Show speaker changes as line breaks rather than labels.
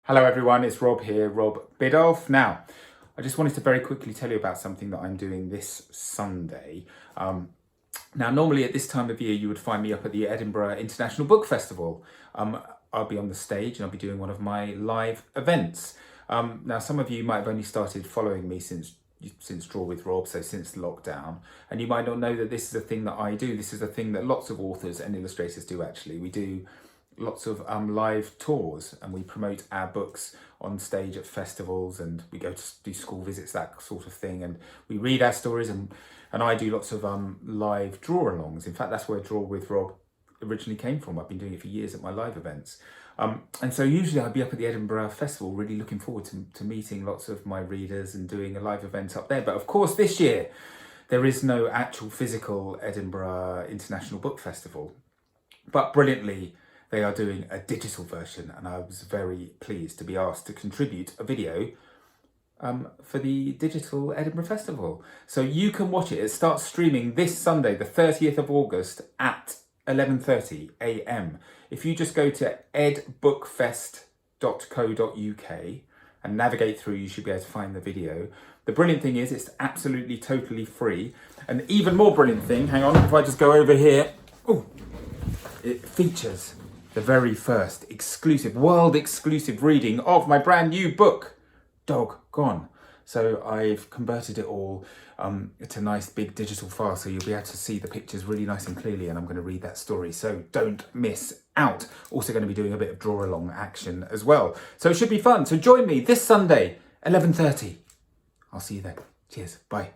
Hello everyone, it's Rob here, Rob Biddulph. Now, I just wanted to very quickly tell you about something that I'm doing this Sunday. Now, normally at this time of year, you would find me up at the Edinburgh International Book Festival. I'll be on the stage and I'll be doing one of my live events. Now, some of you might have only started following me since Draw with Rob, so since lockdown, and you might not know that this is a thing that I do. This is a thing that lots of authors and illustrators do actually. We do lots of live tours and we promote our books on stage at festivals, and we go to do school visits, that sort of thing, and we read our stories, and I do lots of live draw-alongs. In fact, that's where Draw with Rob originally came from. I've been doing it for years at my live events. And so usually I'd be up at the Edinburgh Festival really looking forward to meeting lots of my readers and doing a live event up there. But of course this year there is no actual physical Edinburgh International Book Festival. But brilliantly, they are doing a digital version, and I was very pleased to be asked to contribute a video for the digital Edinburgh Festival. So you can watch it. It starts streaming this Sunday, the 30th of August at 11:30 a.m. If you just go to edbookfest.co.uk and navigate through, you should be able to find the video. The brilliant thing is it's absolutely totally free. And even more brilliant thing, hang on, if I just go over here, it features the very first world exclusive reading of my brand new book, Dog Gone. So I've converted it all to nice big digital file, so you'll be able to see the pictures really nice and clearly, and I'm going to read that story, so don't miss out. Also going to be doing a bit of draw along action as well. So it should be fun. So join me this Sunday, 11:30. I'll see you then. Cheers. Bye.